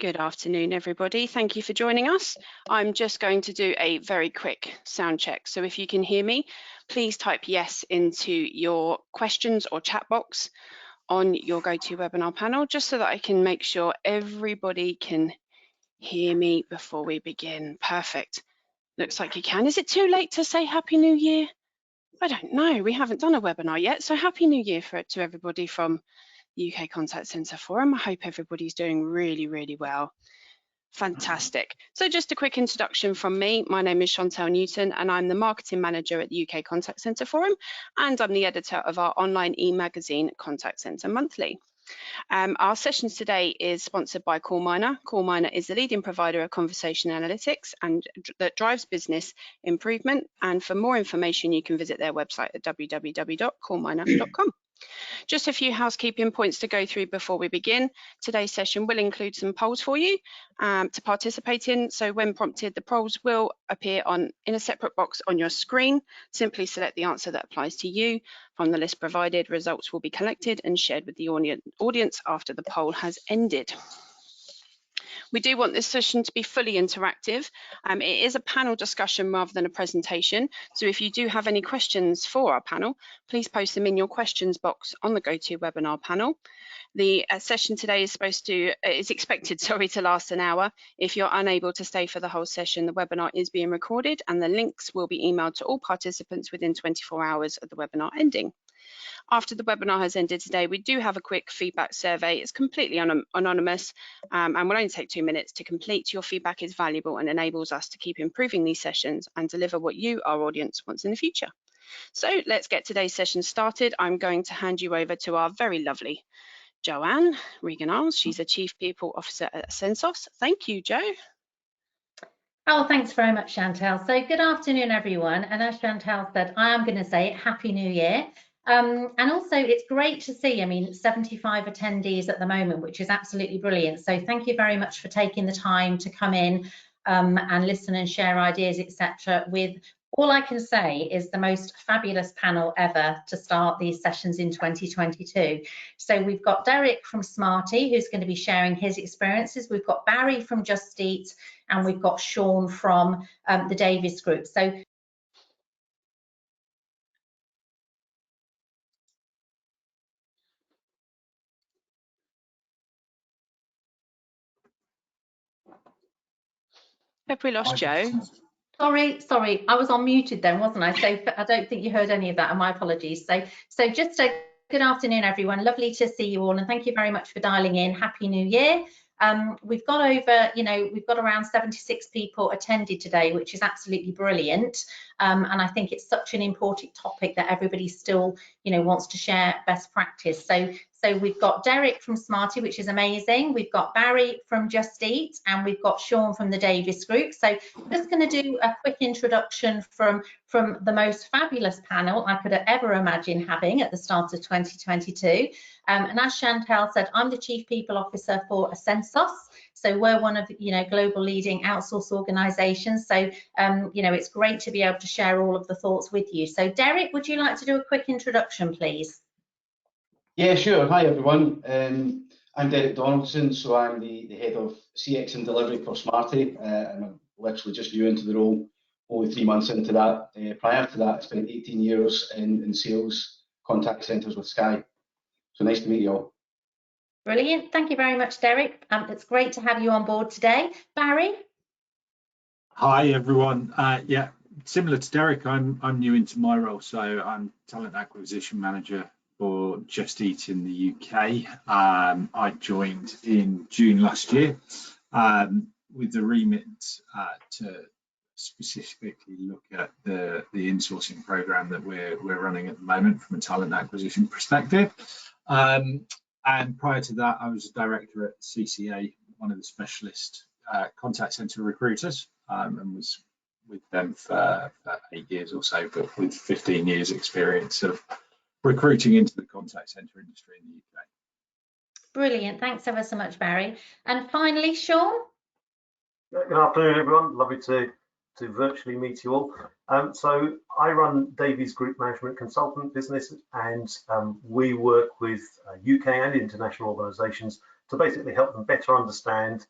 Good afternoon, everybody. Thank you for joining us. I'm just going to do a very quick sound check. So if you can hear me, please type yes into your questions or chat box on your GoToWebinar panel, just so that I can make sure everybody can hear me before we begin. Perfect. Looks like you can. Is it too late to say Happy New Year? I don't know. We haven't done a webinar yet. So Happy New Year to everybody from the UK Contact Centre Forum. I hope everybody's doing really, really well. Fantastic. So just a quick introduction from me. My name is Chantel Newton and I'm the Marketing Manager at the UK Contact Centre Forum, and I'm the editor of our online e-magazine Contact Centre Monthly. Our sessions today is sponsored by CallMiner. CallMiner is the leading provider of conversation analytics and that drives business improvement. And for more information, you can visit their website at www.callminer.com. Just a few housekeeping points to go through before we begin. Today's session will include some polls for you to participate in. So when prompted, the polls will appear in a separate box on your screen. Simply select the answer that applies to you. From the list provided, results will be collected and shared with the audience after the poll has ended. We do want this session to be fully interactive. It is a panel discussion rather than a presentation. So if you do have any questions for our panel, please post them in your questions box on the GoToWebinar panel. The session today is expected to last an hour. If you're unable to stay for the whole session, the webinar is being recorded and the links will be emailed to all participants within 24 hours of the webinar ending. After the webinar has ended today, we do have a quick feedback survey. It's completely anonymous and will only take 2 minutes to complete. Your feedback is valuable and enables us to keep improving these sessions and deliver what you, our audience, wants in the future. So let's get today's session started. I'm going to hand you over to our very lovely Joanne Regan-Iles. She's a Chief People Officer at Ascensos. Thank you, Jo. Oh, thanks very much, Chantel. So good afternoon, everyone. And as Chantel said, I am going to say Happy New Year. And also it's great to see, 75 attendees at the moment, which is absolutely brilliant. So thank you very much for taking the time to come in and listen and share ideas, etc. with, all I can say is, the most fabulous panel ever to start these sessions in 2022. So we've got Derek from Smarty, who's going to be sharing his experiences. We've got Barrie from Just Eat, and we've got Sean from the Davies Group. So Hope we lost Jo. Sorry, I was unmuted then, wasn't I? So I don't think you heard any of that, and my apologies. So just a good afternoon, everyone. Lovely to see you all, and thank you very much for dialing in. Happy New Year. We've got we've got around 76 people attended today, which is absolutely brilliant. And I think it's such an important topic that everybody still, wants to share best practice. So we've got Derek from Smarty, which is amazing. We've got Barrie from Just Eat, and we've got Sean from the Davies Group. So I'm just going to do a quick introduction from the most fabulous panel I could have ever imagined having at the start of 2022. And as Chantel said, I'm the Chief People Officer for Ascensos. So we're one of global leading outsource organisations. So it's great to be able to share all of the thoughts with you. So Derek, would you like to do a quick introduction, please? Yeah, sure. Hi, everyone. I'm Derek Donaldson, so I'm the head of CX and delivery for Smarty. And I'm literally just new into the role, only 3 months into that. Prior to that, I spent 18 years in sales contact centres with Sky. So nice to meet you all. Brilliant. Thank you very much, Derek. It's great to have you on board today. Barrie? Hi, everyone. Yeah, similar to Derek, I'm new into my role. So I'm Talent Acquisition Manager for Just Eat in the UK. I joined in June last year with the remit to specifically look at the insourcing program that we're running at the moment from a talent acquisition perspective. And prior to that, I was a director at CCA, one of the specialist contact center recruiters, and was with them for 8 years or so, but with 15 years experience of recruiting into the contact center industry in the UK. Brilliant. Thanks ever so much, Barrie. And finally, Sean? Good afternoon, everyone. Lovely to virtually meet you all. So I run Davies Group Management Consultant business, and we work with UK and international organisations to basically help them better understand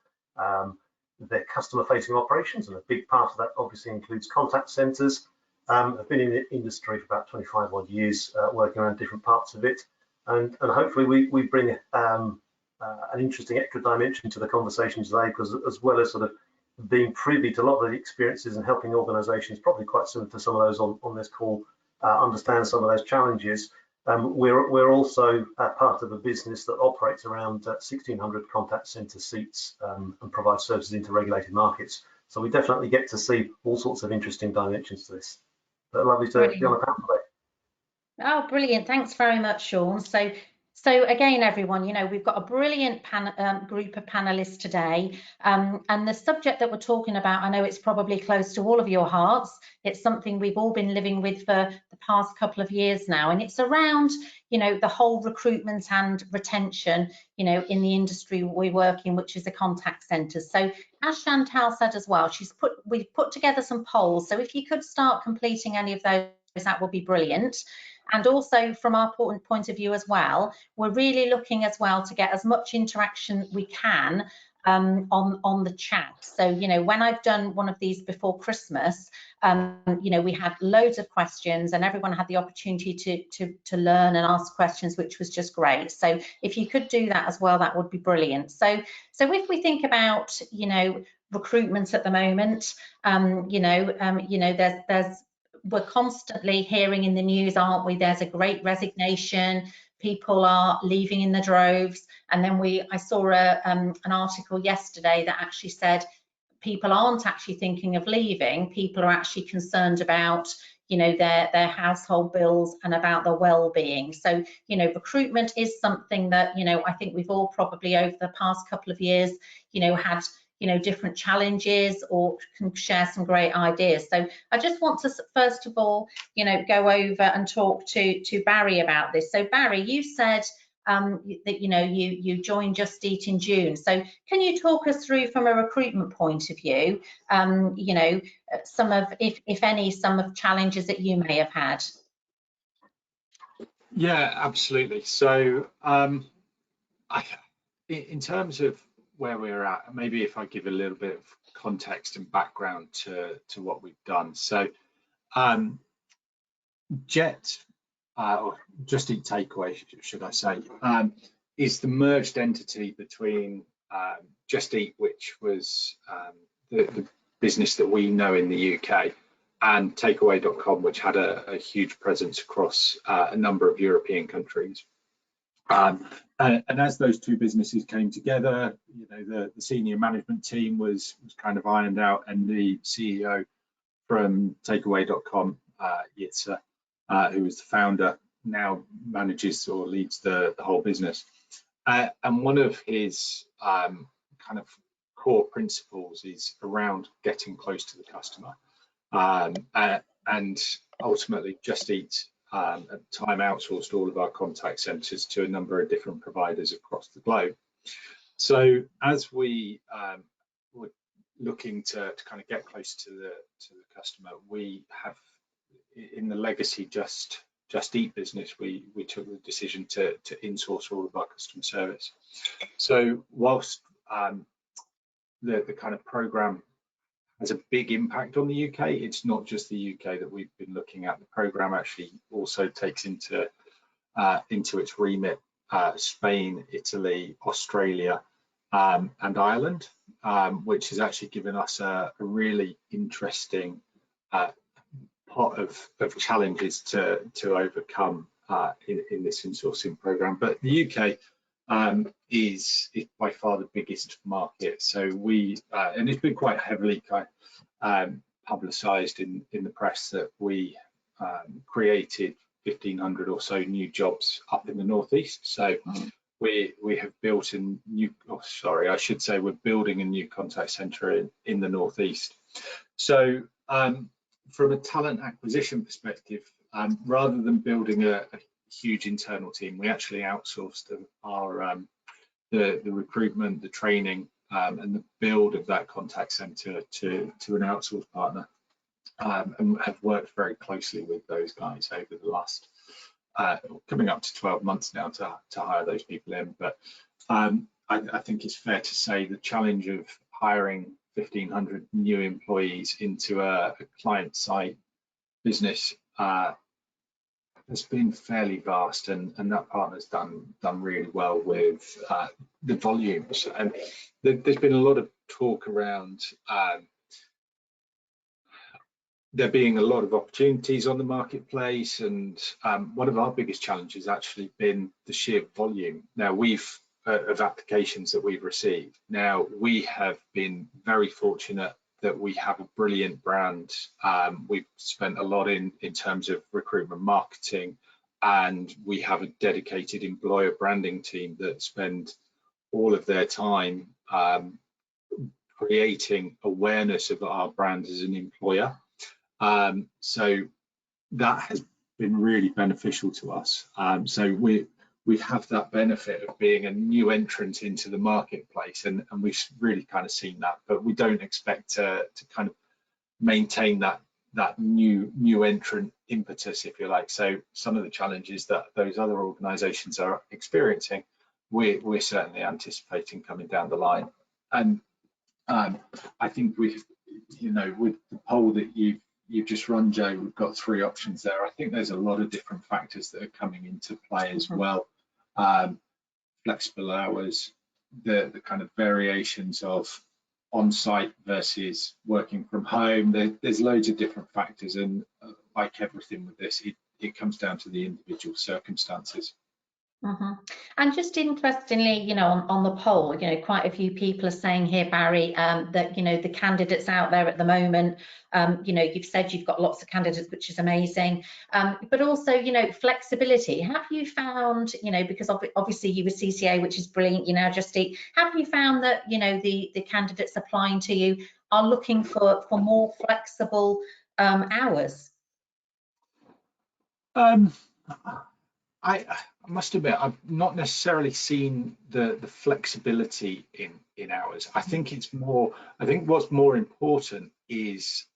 their customer-facing operations, and a big part of that obviously includes contact centres. I've been in the industry for about 25 odd years, working around different parts of it, and hopefully we bring an interesting extra dimension to the conversation today, because as well as sort of being privy to a lot of the experiences and helping organisations, probably quite similar to some of those on this call, understand some of those challenges. We're also part of a business that operates around 1,600 contact centre seats and provides services into regulated markets. So we definitely get to see all sorts of interesting dimensions to this. But lovely to be on the panel today. Oh, brilliant. Thanks very much, Sean. So again, everyone, you know, we've got a brilliant group of panelists today, and the subject that we're talking about, I know it's probably close to all of your hearts. It's something we've all been living with for the past couple of years now, and it's around, you know, the whole recruitment and retention, you know, in the industry we work in, which is the contact centres. So as Chantal said as well, we've put together some polls. So if you could start completing any of those, that would be brilliant. And also from our point of view as well, we're really looking as well to get as much interaction we can on the chat. So, you know, when I've done one of these before Christmas, you know, we had loads of questions and everyone had the opportunity to learn and ask questions, which was just great. So if you could do that as well, that would be brilliant. So if we think about, you know, recruitment at the moment, we're constantly hearing in the news, aren't we? There's a great resignation. People are leaving in the droves. And then I saw an article yesterday that actually said people aren't actually thinking of leaving. People are actually concerned about, you know, their household bills and about their well-being. So, you know, recruitment is something that, you know, I think we've all probably over the past couple of years, you know, had, you know, different challenges or can share some great ideas. So I just want to first of all, you know, go over and talk to Barrie about this. So Barrie, you said that, you know, you joined Just Eat in June. So can you talk us through from a recruitment point of view, you know, some of, if any, some of challenges that you may have had? Yeah, absolutely. So in terms of where we're at, maybe if I give a little bit of context and background to what we've done. So or Just Eat Takeaway, should I say, is the merged entity between Just Eat, which was the business that we know in the UK, and Takeaway.com, which had a huge presence across a number of European countries. And as those two businesses came together, you know, the senior management team was kind of ironed out, and the CEO from Takeaway.com, Jitse, who was the founder, now manages or leads the whole business. And one of his kind of core principles is around getting close to the customer. And ultimately, Just Eat at the time outsourced all of our contact centres to a number of different providers across the globe. So as we were looking to kind of get close to the customer, we have, in the legacy Just Eat business, we took the decision to insource all of our customer service. So whilst the kind of programme has a big impact on the UK, it's not just the UK that we've been looking at. The programme actually also takes into its remit Spain, Italy, Australia, and Ireland, which has actually given us a really interesting pot of challenges to overcome in this insourcing programme. But the UK is by far the biggest market. So and it's been quite heavily publicised in the press that we created 1,500 or so new jobs up in the northeast. So we have built we're building a new contact centre in the northeast. So from a talent acquisition perspective, rather than building a huge internal team, we actually outsourced the recruitment, the training, and the build of that contact centre to an outsourced partner, and have worked very closely with those guys over the last coming up to 12 months now to hire those people in. But I think it's fair to say the challenge of hiring 1,500 new employees into a client-side business has been fairly vast, and that partner's done really well with the volumes. And there's been a lot of talk around there being a lot of opportunities on the marketplace, and one of our biggest challenges has actually been the sheer volume. Now of applications that we've received. Now we have been very fortunate that we have a brilliant brand. We've spent a lot in terms of recruitment marketing, and we have a dedicated employer branding team that spend all of their time creating awareness of our brand as an employer. So that has been really beneficial to us. So we have that benefit of being a new entrant into the marketplace, and we've really kind of seen that, but we don't expect to kind of maintain that new entrant impetus, if you like. So some of the challenges that those other organizations are experiencing, we're certainly anticipating coming down the line. And I think with the poll that you've just run, Joe, we've got 3 options there. I think there's a lot of different factors that are coming into play as well. Flexible hours, the kind of variations of on-site versus working from home. There's loads of different factors, and like everything with this, it comes down to the individual circumstances. And just interestingly, on the poll, quite a few people are saying here, Barry, that the candidates out there at the moment, you've said you've got lots of candidates, which is amazing, but also flexibility. Have you found, because obviously you were CCA, which is brilliant, Just Eat, have you found that the candidates applying to you are looking for more flexible hours? I must admit, I've not necessarily seen the flexibility in hours. I think what's more important is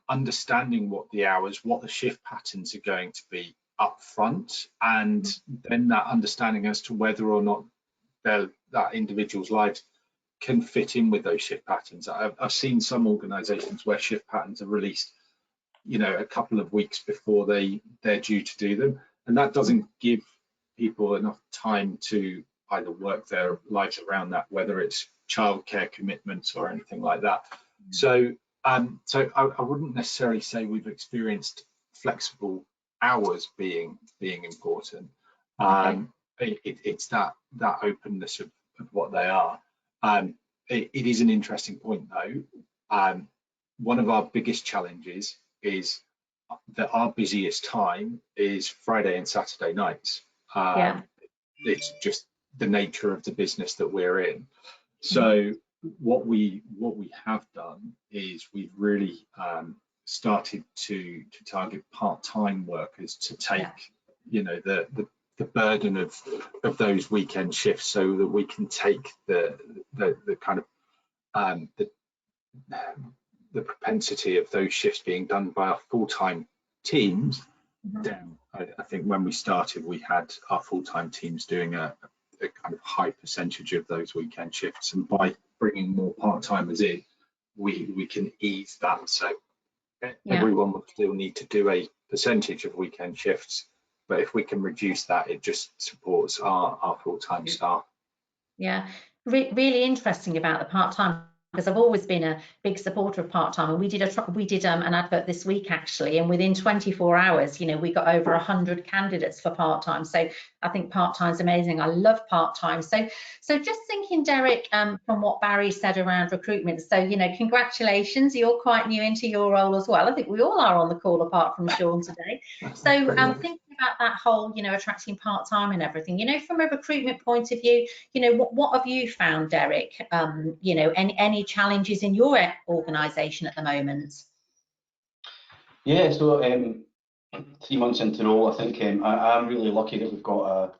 understanding what the shift patterns are going to be up front, and then that understanding as to whether or not that individual's lives can fit in with those shift patterns. I've seen some organizations where shift patterns are released, a couple of weeks before they're due to do them. And that doesn't give people enough time to either work their lives around that, whether it's childcare commitments or anything like that. So I wouldn't necessarily say we've experienced flexible hours being important. It's that openness of what they are. It is an interesting point, though. One of our biggest challenges is that our busiest time is Friday and Saturday nights. It's just the nature of the business that we're in. So what we have done is we've really started to target part-time workers to take the burden of those weekend shifts, so that we can take the kind of the propensity of those shifts being done by our full-time teams down. I think when we started, we had our full-time teams doing a kind of high percentage of those weekend shifts, and by bringing more part-timers in, we can ease that. So everyone will still need to do a percentage of weekend shifts, but if we can reduce that, it just supports our full-time staff. Really interesting about the part-time, because I've always been a big supporter of part-time, and we did an advert this week actually, and within 24 hours, we got over 100 candidates for part-time. So I think part-time is amazing. I love part-time. So just thinking, Derek, from what Barry said around recruitment. So congratulations, you're quite new into your role as well. I think we all are on the call apart from Sean today. So thinking about that whole, attracting part-time and everything, from a recruitment point of view, what have you found, Derek? Any challenges in your organisation at the moment? So 3 months into the role, I think I'm really lucky that we've got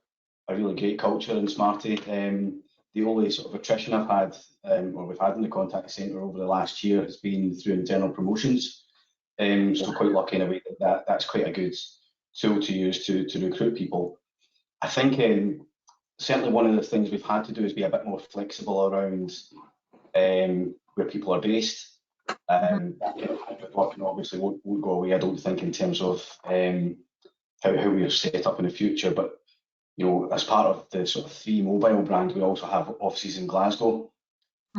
a really great culture in Smarty. The only sort of attrition I've had, or we've had in the contact centre over the last year, has been through internal promotions. So quite lucky in a way that's quite a good tool to use to recruit people. I think certainly one of the things we've had to do is be a bit more flexible around where people are based. That kind of hybrid working obviously won't go away, I don't think, in terms of how we are set up in the future. But you know, as part of the sort of 3 Mobile brand, we also have offices in Glasgow.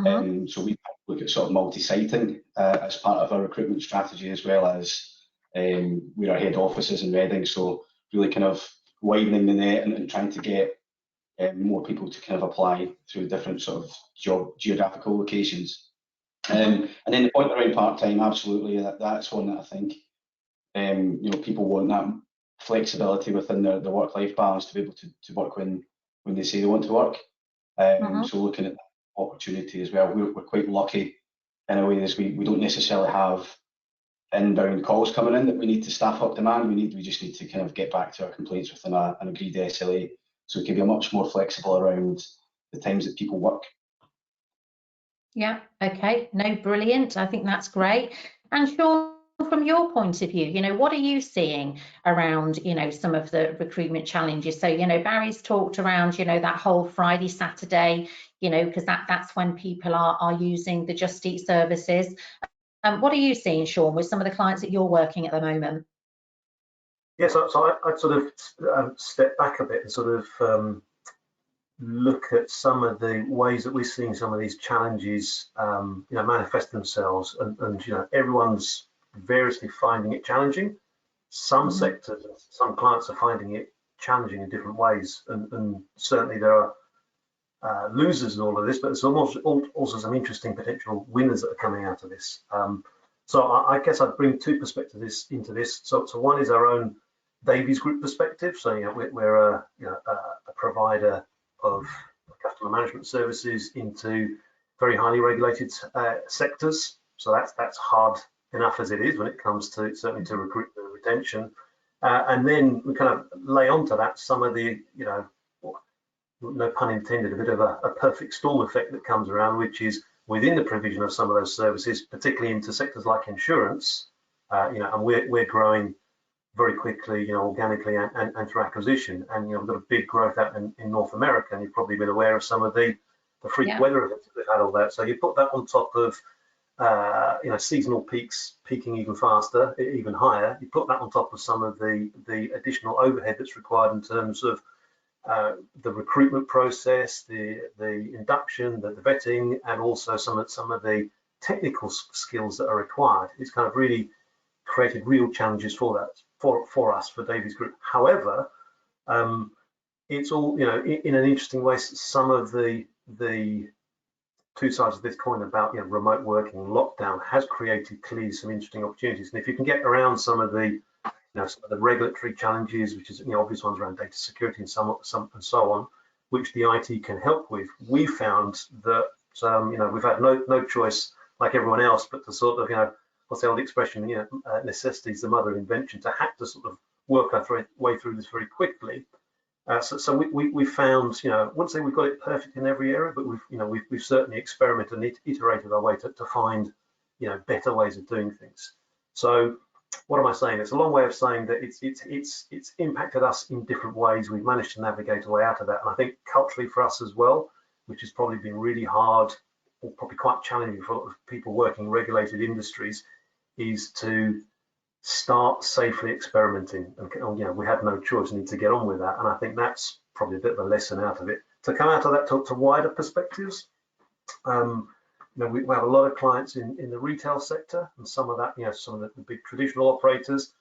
So we look at sort of multi-siting as part of our recruitment strategy, as well as where our head office is in Reading. So really kind of widening the net and trying to get more people to kind of apply through different sort of geographical locations. And then the point around part-time, absolutely, that's one that I think you know, people want that flexibility within their work-life balance to be able to work when they say they want to work. So looking at that opportunity as well, we're quite lucky in a way as we don't necessarily have inbound calls coming in that we need to staff up demand. We just need to kind of get back to our complaints within an agreed SLA, so we can be much more flexible around the times that people work. Yeah, okay, no, brilliant. I think that's great. And Sean, from your point of view, you know, what are you seeing around, you know, some of the recruitment challenges? So, you know, Barry's talked around, you know, that whole Friday, Saturday, you know, because that's when people are using the Just Eat services. What are you seeing, Sean, with some of the clients that you're working at the moment? Yes, so I'd sort of step back a bit and sort of look at some of the ways that we're seeing some of these challenges, you know, manifest themselves, and you know, everyone's variously finding it challenging. Some sectors, some clients are finding it challenging in different ways, and certainly there are losers in all of this, but there's also some interesting potential winners that are coming out of this. So I guess I'd bring 2 perspectives into this. So one is our own Davies Group perspective. So you know, we're a provider of customer management services into very highly regulated sectors. So that's hard enough as it is when it comes to certainly to recruitment and retention. And then we kind of lay onto that some of the, you know, no pun intended, a bit of a perfect storm effect that comes around, which is within the provision of some of those services, particularly into sectors like insurance, you know, and we're growing very quickly, you know, organically and through acquisition. And, you know, we've got a big growth out in North America, and you've probably been aware of some of the freak weather events that they've had all that. So you put that on top of, you know, seasonal peaks peaking even faster, even higher. You put that on top of some of the additional overhead that's required in terms of the recruitment process, the induction, the vetting, and also some of the technical skills that are required. It's kind of really created real challenges for that for us, for Davies Group. However, it's all, you know, in an interesting way. Some of the 2 sides of this coin about, you know, remote working, lockdown has created clearly some interesting opportunities. And if you can get around some of the, you know, some of the regulatory challenges, which is, you know, obvious ones around data security and some and so on, which the IT can help with, we found that you know, we've had no choice like everyone else, but to sort of, you know, what's the old expression, you know, necessity is the mother of invention, to have to sort of work our way through this very quickly. So we found, you know, I wouldn't say we've got it perfect in every area, but we've certainly experimented and iterated our way to find, you know, better ways of doing things. So what am I saying? It's a long way of saying that it's impacted us in different ways. We've managed to navigate a way out of that, and I think culturally for us as well, which has probably been really hard or probably quite challenging for a lot of people working in regulated industries, is to start safely experimenting. And you know, we had no choice, need to get on with that. And I think that's probably a bit of a lesson out of it. To come out of that to wider perspectives, you know, we have a lot of clients in the retail sector, and some of that, you know, some of the big traditional operators,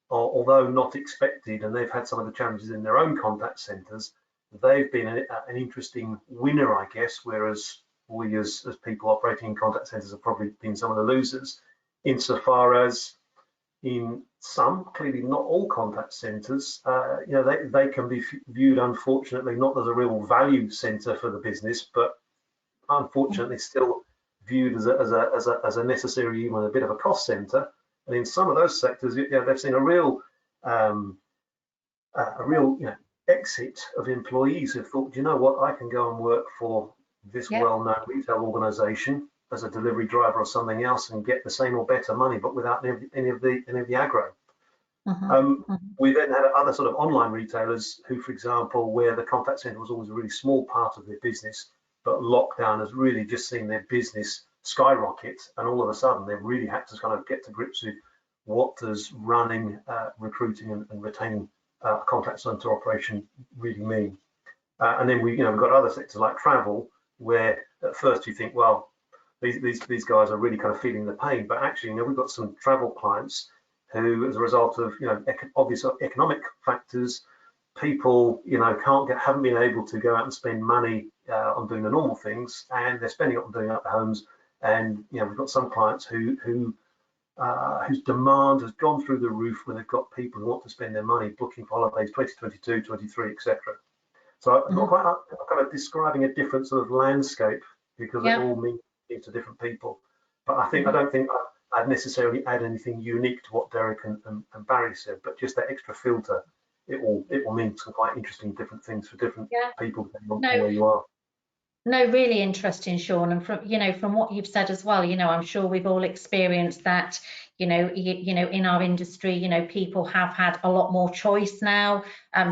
although not expected, and they've had some of the challenges in their own contact centres, they've been an interesting winner, I guess, whereas we as people operating in contact centres have probably been some of the losers, insofar as in some, clearly not all contact centres, you know, they can be viewed, unfortunately, not as a real value centre for the business, but unfortunately still viewed as a necessary, even a bit of a cost centre. And in some of those sectors, you know, they've seen a real you know, exit of employees who thought, you know what, I can go and work for this well-known retail organisation as a delivery driver or something else and get the same or better money, but without any of the aggro. We then had other sort of online retailers who, for example, where the contact centre was always a really small part of their business, but lockdown has really just seen their business skyrocket, and all of a sudden they've really had to kind of get to grips with what does running, recruiting and retaining a contact centre operation really mean. And then we've got other sectors like travel, where at first you think, well, these guys are really kind of feeling the pain, but actually, we've got some travel clients who, as a result of obvious economic factors, people haven't been able to go out and spend money on doing the normal things, and they're spending it on doing out the homes. And we've got some clients whose demand has gone through the roof, when they've got people who want to spend their money booking for holidays 2022, 23, etc. So I'm not quite kind of describing a different sort of landscape, because it all means to different people. But I don't think I'd necessarily add anything unique to what Derek and Barrie said, but just that extra filter. It will mean some quite interesting different things for different people depending on where you are. No, really interesting, Sean. And from what you've said as well, I'm sure we've all experienced that, in our industry, people have had a lot more choice now.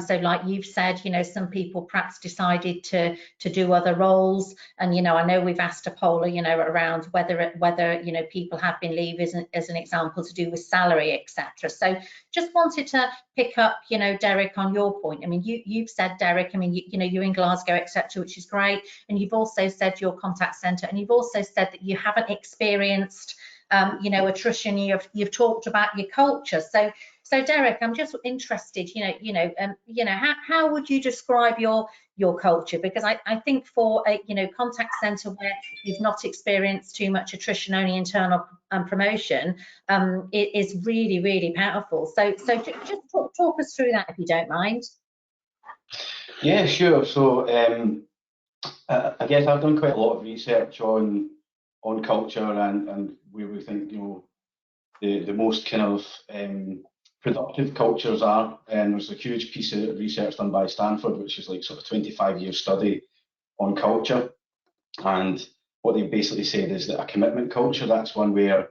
So like you've said, some people perhaps decided to do other roles. And, I know we've asked a poll, around whether people have been leaving as an example to do with salary, etc. So just wanted to pick up, Derek, on your point. I mean, you've said, Derek, I mean, you're in Glasgow, etc., which is great. And you've also said your contact centre, and you've also said that you haven't experienced attrition. You've talked about your culture. So Derek, I'm just interested, how would you describe your culture? Because I think for a contact centre where you've not experienced too much attrition, only internal promotion, it is really, really powerful. So just talk us through that, if you don't mind. Yeah, sure. So I guess I've done quite a lot of research on culture and where we think the most kind of productive cultures are. And there's a huge piece of research done by Stanford, which is like sort of 25-year study on culture. And what they basically said is that a commitment culture, that's one where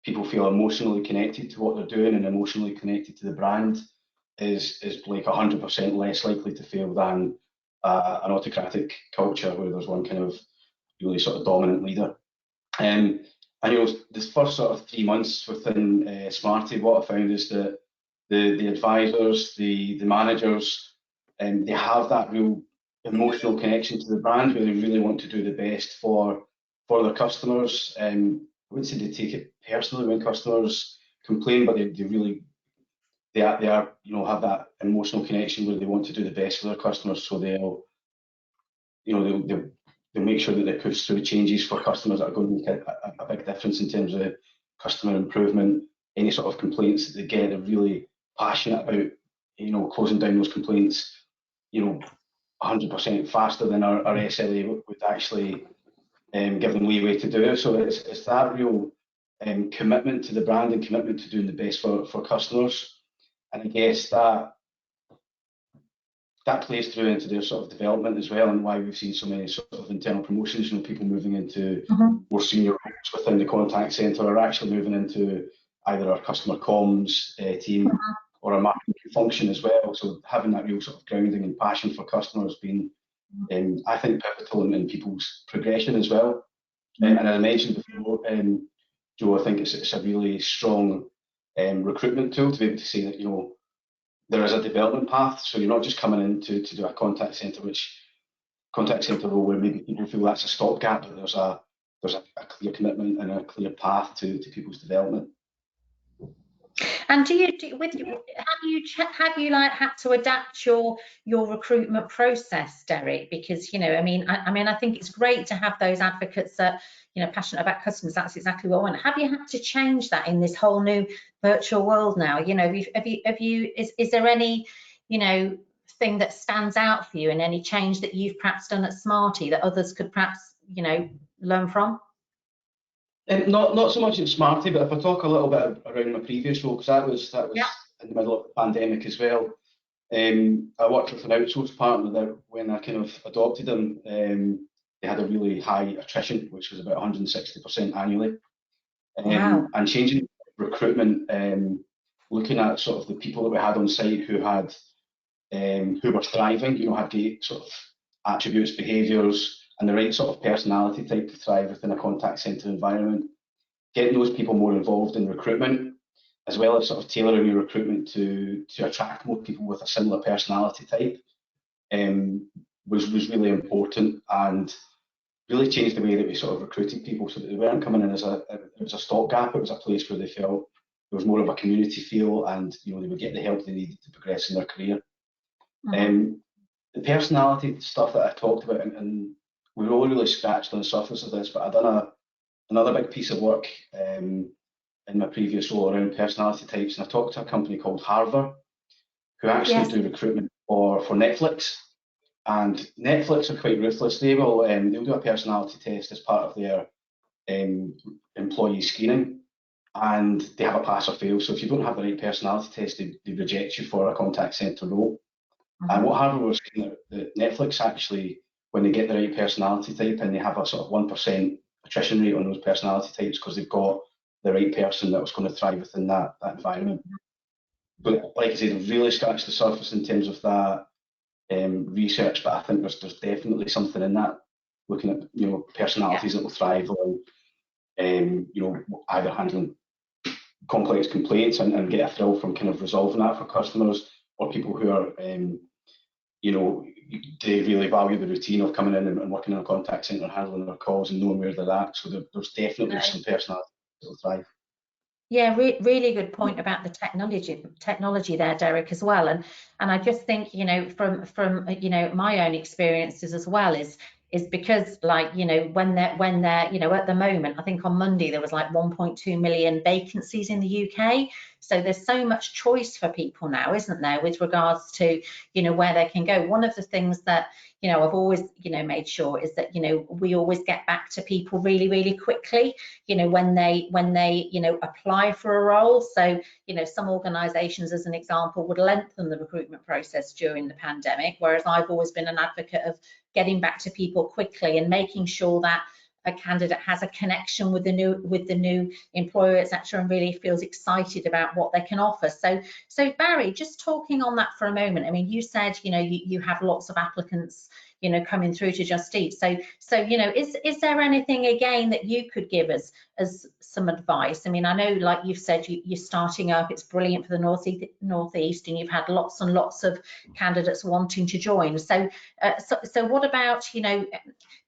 people feel emotionally connected to what they're doing and emotionally connected to the brand, is like 100% less likely to fail than an autocratic culture where there's one kind of really sort of dominant leader. And this first sort of 3 months within Smarty, what I found is that the advisors, the managers, they have that real emotional connection to the brand, where they really want to do the best for their customers. I wouldn't say they take it personally when customers complain, but they are have that emotional connection where they want to do the best for their customers. So they'll make sure that they push through changes for customers that are going to make a big difference in terms of customer improvement. Any sort of complaints that they get, they're really passionate about closing down those complaints 100% faster than our SLA would actually give them leeway to do. So it's that real commitment to the brand and commitment to doing the best for customers. And I guess that plays through into their sort of development as well, and why we've seen so many sort of internal promotions. People moving into more senior roles within the contact centre are actually moving into either our customer comms team or a marketing function as well. So having that real sort of grounding and passion for customers being, I think, pivotal in people's progression as well. And as I mentioned before, Joe, I think it's a really strong recruitment tool to be able to say that there is a development path. So you're not just coming in to do a contact centre role where maybe people feel that's a stopgap, but there's a clear commitment and a clear path to people's development. And have you had to adapt your recruitment process, Derek? Because I think it's great to have those advocates that passionate about customers. That's exactly what I want. Have you had to change that in this whole new virtual world now? Is there any thing that stands out for you, and any change that you've perhaps done at Smarty that others could perhaps learn from? Not so much at Smarty, but if I talk a little bit around my previous role, because that was in the middle of the pandemic as well. I worked with an outsourced partner that when I kind of adopted them, they had a really high attrition, which was about 160% annually. Wow. And changing recruitment, looking at sort of the people that we had on site who were thriving, had great sort of attributes, behaviours, and the right sort of personality type to thrive within a contact centre environment. Getting those people more involved in recruitment, as well as sort of tailoring your recruitment to attract more people with a similar personality type, was really important, and really changed the way that we sort of recruited people, so that they weren't coming in as it was a stopgap. It was a place where they felt there was more of a community feel, and they would get the help they needed to progress in their career. The personality stuff that I talked about, and we were all really scratched on the surface of this, but I've done another big piece of work in my previous role around personality types, and I talked to a company called Harvard, who actually do recruitment for Netflix. And Netflix are quite ruthless. They'll do a personality test as part of their employee screening, and they have a pass or fail. So if you don't have the right personality test, they reject you for a contact centre role. And what Harvard was saying, that Netflix actually, when they get the right personality type, and they have a sort of 1% attrition rate on those personality types, because they've got the right person that was going to thrive within that environment. But like I said, they've really scratched the surface in terms of that research, but I think there's definitely something in that, looking at personalities that will thrive on either handling complex complaints and get a thrill from kind of resolving that for customers, or people who are they really value the routine of coming in and working in a contact centre, handling their calls and knowing where they're at. So there's definitely some personalities that will thrive. Yeah, really good point about the technology there, Derek, as well. And I just think, from my own experiences as well, is because, like, when they're at the moment, I think on Monday there was like 1.2 million vacancies in the UK. So there's so much choice for people now, isn't there, with regards to, where they can go. One of the things that, I've always, made sure is that, we always get back to people really, really quickly, when they apply for a role. So, some organisations, as an example, would lengthen the recruitment process during the pandemic, whereas I've always been an advocate of getting back to people quickly and making sure that a candidate has a connection with the new employer, etc., and really feels excited about what they can offer. So Barrie, just talking on that for a moment. I mean, you said you have lots of applicants coming through to Just Eat. So is there anything again that you could give us as some advice? I mean, I know, like you've said, you're starting up. It's brilliant for the northeast, and you've had lots and lots of candidates wanting to join. So what about the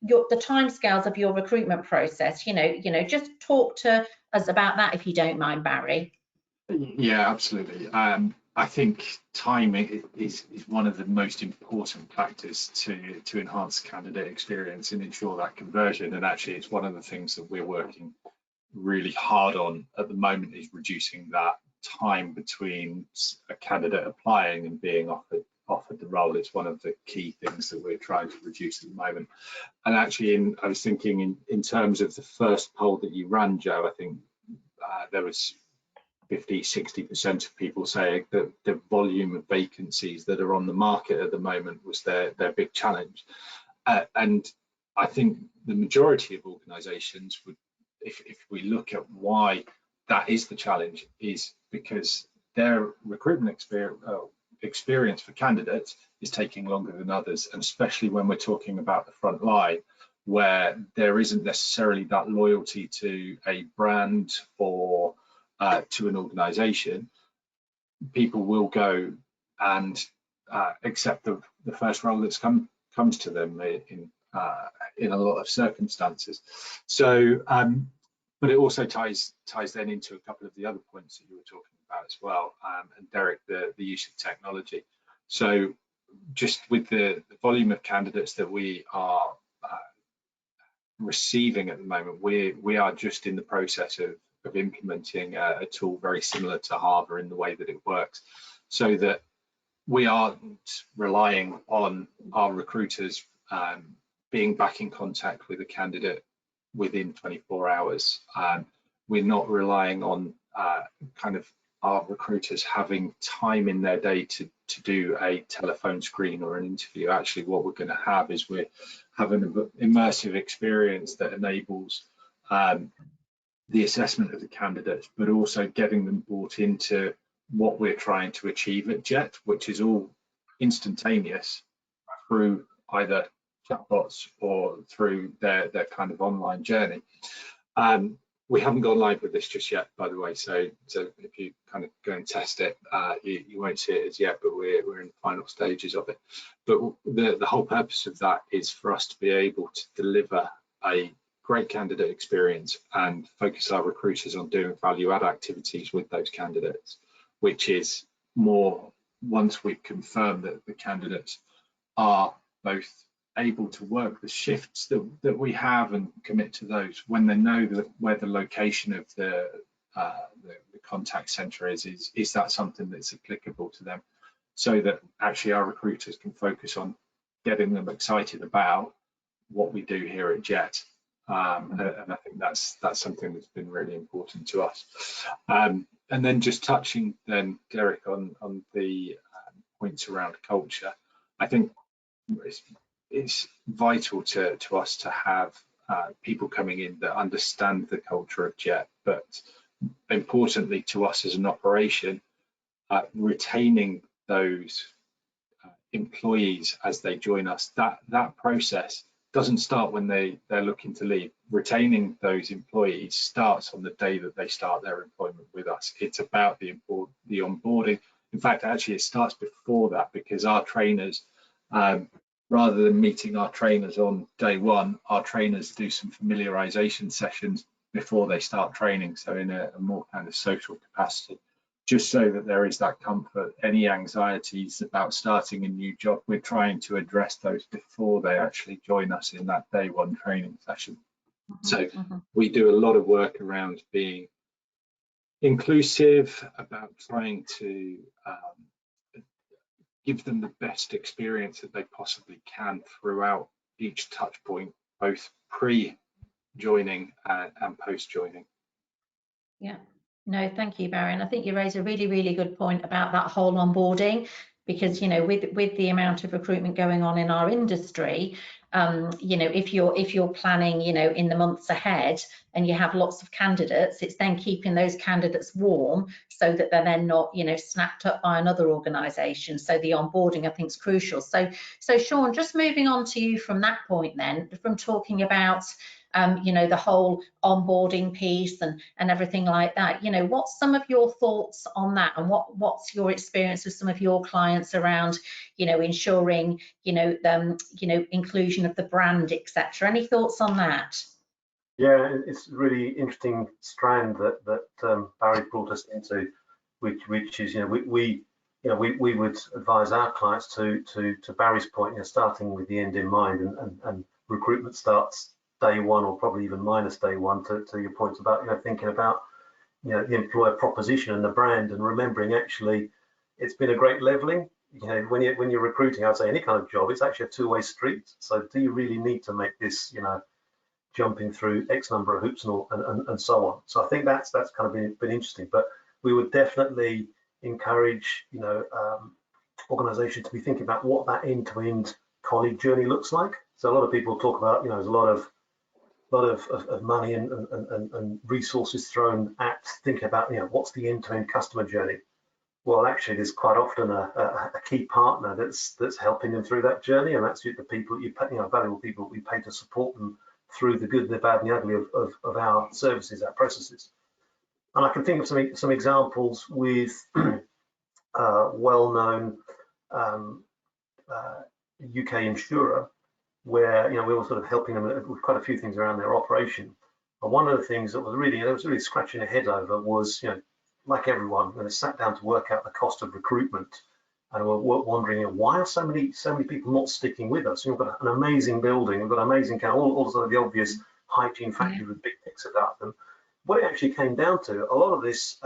timescales of your recruitment process? Just talk to us about that, if you don't mind, Barrie. Yeah, absolutely. I think timing is one of the most important factors to enhance candidate experience and ensure that conversion. And actually, it's one of the things that we're working really hard on at the moment, is reducing that time between a candidate applying and being offered the role. It's one of the key things that we're trying to reduce at the moment. And actually, I was thinking in terms of the first poll that you ran, Joe, I think there was 50–60% of people saying that the volume of vacancies that are on the market at the moment was their big challenge. And I think the majority of organisations would, if we look at why that is the challenge, is because their recruitment experience for candidates is taking longer than others, and especially when we're talking about the front line, where there isn't necessarily that loyalty to a brand or to an organisation. People will go and accept the first role that's comes to them in a lot of circumstances. So, but it also ties then into a couple of the other points that you were talking about as well, and Derek, the use of technology. So, just with the volume of candidates that we are receiving at the moment, we are just in the process of implementing a tool very similar to Harvard in the way that it works, so that we aren't relying on our recruiters being back in contact with a candidate within 24 hours. We're not relying on kind of our recruiters having time in their day to do a telephone screen or an interview. Actually, what we're going to have is we're having an immersive experience that enables the assessment of the candidates, but also getting them brought into what we're trying to achieve at Jet, which is all instantaneous through either chatbots or through their kind of online journey. We haven't gone live with this just yet, by the way, so if you kind of go and test it, you won't see it as yet, but we're in the final stages of it. But the whole purpose of that is for us to be able to deliver a great candidate experience and focus our recruiters on doing value-add activities with those candidates, which is more once we've confirmed that the candidates are both able to work the shifts that we have and commit to those, when they know that where the location of the contact center is that something that's applicable to them, so that actually our recruiters can focus on getting them excited about what we do here at Jet. And I think that's something that's been really important to us. And then just touching then, Derek, on the points around culture, I think it's vital to us to have people coming in that understand the culture of Jet, but importantly to us as an operation, retaining those employees as they join us. That process doesn't start when they're looking to leave. Retaining those employees starts on the day that they start their employment with us. It's about the onboarding. In fact, actually, it starts before that, because our trainers, rather than meeting our trainers on day one, our trainers do some familiarization sessions before they start training, so in a more kind of social capacity, just so that there is that comfort. Any anxieties about starting a new job, we're trying to address those before they actually join us in that day one training session. So we do a lot of work around being inclusive, about trying to give them the best experience that they possibly can throughout each touch point, both pre-joining and post-joining. Yeah, no, thank you, Barrie. And I think you raise a really, really good point about that whole onboarding, because, you know, with the amount of recruitment going on in our industry, you know, if you're planning, you know, in the months ahead and you have lots of candidates, it's then keeping those candidates warm so that they're then not, you know, snapped up by another organisation. So the onboarding, I think, is crucial. So Sean, just moving on to you from that point then, from talking about you know, the whole onboarding piece and everything like that, you know, what's some of your thoughts on that, and what's your experience with some of your clients around, you know, ensuring, you know, inclusion of the brand, etc. Any thoughts on that? Yeah, it's a really interesting strand that Barrie brought us into, which is, you know, we would advise our clients to Barrie's point, you know, starting with the end in mind, and recruitment starts day one, or probably even minus day one, to your points about, you know, thinking about, you know, the employer proposition and the brand, and remembering actually it's been a great leveling. You know, when you're recruiting, I'd say any kind of job, it's actually a two-way street. So do you really need to make this, you know, jumping through X number of hoops and so on? So I think that's kind of been interesting. But we would definitely encourage, you know, organizations to be thinking about what that end-to-end colleague journey looks like. So a lot of people talk about, you know, there's a lot of money and resources thrown at thinking about, you know, what's the end-to-end customer journey. Well, actually, there's quite often a key partner that's helping them through that journey, and that's the people you pay, you know, valuable people we pay to support them through the good, the bad, and the ugly of our services, our processes. And I can think of some examples with well-known UK insurer, where, you know, we were sort of helping them with quite a few things around their operation. And one of the things that was really scratching their head over was, you know, like everyone, when they sat down to work out the cost of recruitment, and we're wondering, you know, why are so many people not sticking with us? We've got an amazing building, we've got amazing, all sort of the obvious hygiene factors with big ticks about them. What it actually came down to, a lot of this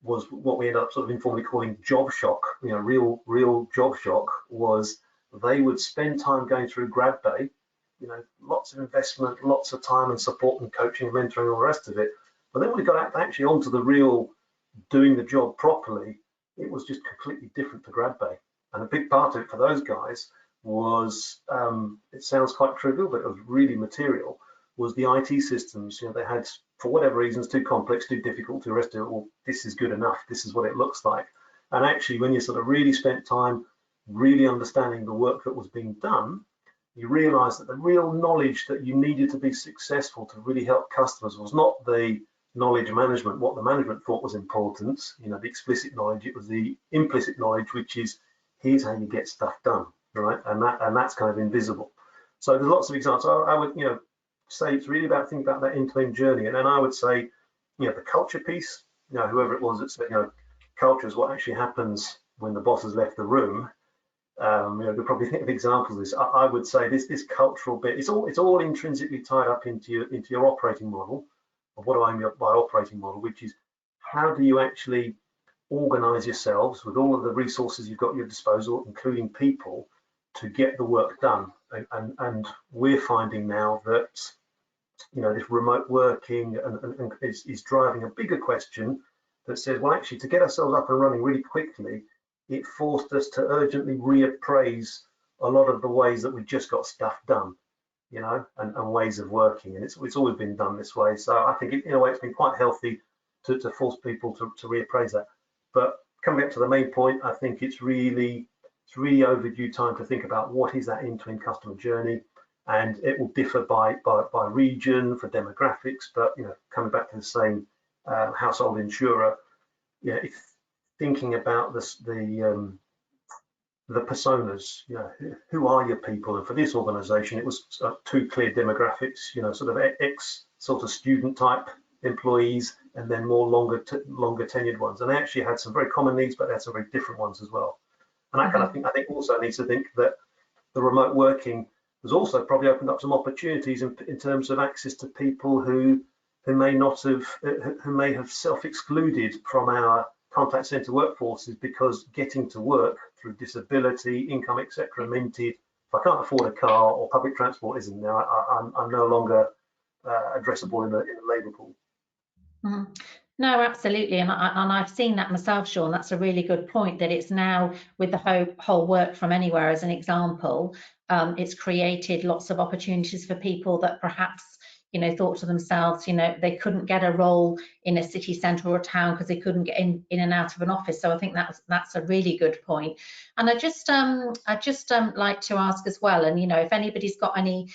was what we ended up sort of informally calling job shock. You know, real job shock was they would spend time going through grad bay, you know, lots of investment, lots of time and support and coaching and mentoring and all the rest of it. But then when we got out actually onto the real doing the job properly, it was just completely different to grad bay. And a big part of it for those guys was, it sounds quite trivial, but it was really material, was the IT systems. You know, they had, for whatever reasons, too complex, too difficult, to rest of it. Well, this is good enough. This is what it looks like. And actually, when you sort of really spent time really understanding the work that was being done, you realise that the real knowledge that you needed to be successful to really help customers was not the knowledge management, what the management thought was important, you know, the explicit knowledge. It was the implicit knowledge, which is here's how you get stuff done, right? And that's kind of invisible. So there's lots of examples. I would, you know, say it's really about thinking about that end-to-end journey. And then I would say, you know, the culture piece, you know, whoever it was that said, you know, culture is what actually happens when the boss has left the room. You know, you'll probably think of examples of this. I would say this cultural bit, it's all intrinsically tied up into your operating model. Of what do I mean by operating model, which is how do you actually organize yourselves with all of the resources you've got at your disposal, including people, to get the work done. And we're finding now that, you know, this remote working and is driving a bigger question that says, well, actually, to get ourselves up and running really quickly, it forced us to urgently reappraise a lot of the ways that we just got stuff done, you know, and ways of working. And it's always been done this way. So I think in a way it's been quite healthy to force people to reappraise that. But coming back to the main point, I think it's really overdue time to think about what is that end-to-end customer journey, and it will differ by region, for demographics. But you know, coming back to the same household insurer, yeah, if thinking about this, the personas, you know, who are your people? And for this organisation, it was 2 clear demographics, you know, sort of ex sort of student type employees, and then more longer tenured ones. And they actually had some very common needs, but they had some very different ones as well. And I kind of think, also needs to think that the remote working has also probably opened up some opportunities in terms of access to people who may have self-excluded from our contact centre workforces, because getting to work through disability, income, etc., meant if I can't afford a car or public transport isn't there, I'm no longer addressable in the labour pool. Mm-hmm. No, absolutely, and I've seen that myself, Sean. That's a really good point, that it's now with the whole work from anywhere as an example, it's created lots of opportunities for people that perhaps, you know, thought to themselves, you know, they couldn't get a role in a city centre or a town because they couldn't get in and out of an office. So I think that's a really good point. And I just like to ask as well, and you know, if anybody's got any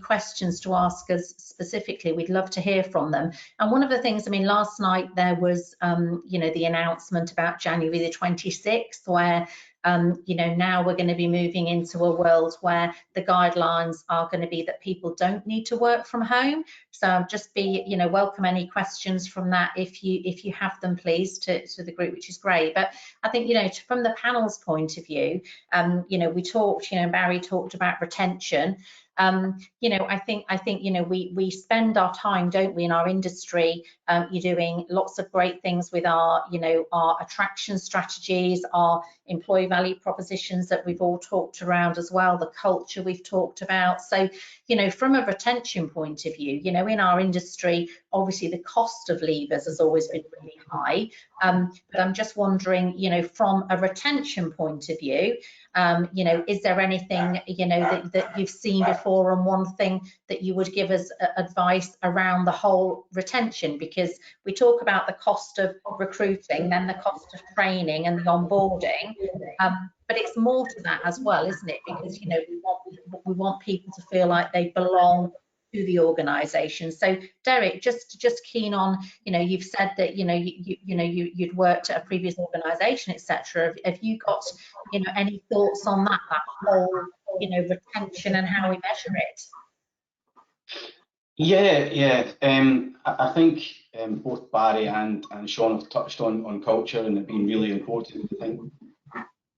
questions to ask us specifically, we'd love to hear from them. And one of the things, I mean, last night there was you know, the announcement about January the 26th, where you know, now we're going to be moving into a world where the guidelines are going to be that people don't need to work from home. So just be, you know, welcome any questions from that if you have them, please, to the group, which is great. But I think, you know, from the panel's point of view, you know, we talked, you know, Barrie talked about retention. You know, I think you know, we spend our time, don't we, in our industry, you're doing lots of great things with our, you know, our attraction strategies, our employee value propositions that we've all talked around as well, the culture we've talked about. So, you know, from a retention point of view, you know, in our industry, obviously the cost of leavers has always been really high. But I'm just wondering, you know, from a retention point of view, you know, is there anything, you know, that you've seen before, and one thing that you would give us advice around the whole retention? Because we talk about the cost of recruiting, then the cost of training and the onboarding, but it's more to that as well, isn't it? Because, you know, we want people to feel like they belong to the organisation. So Derek, just keen on, you know, you've said that, you know, you'd worked at a previous organisation, etc. Have you got, you know, any thoughts on that whole, you know, retention and how we measure it? Yeah. I think both Barrie and Sean have touched on culture and it being really important. I think,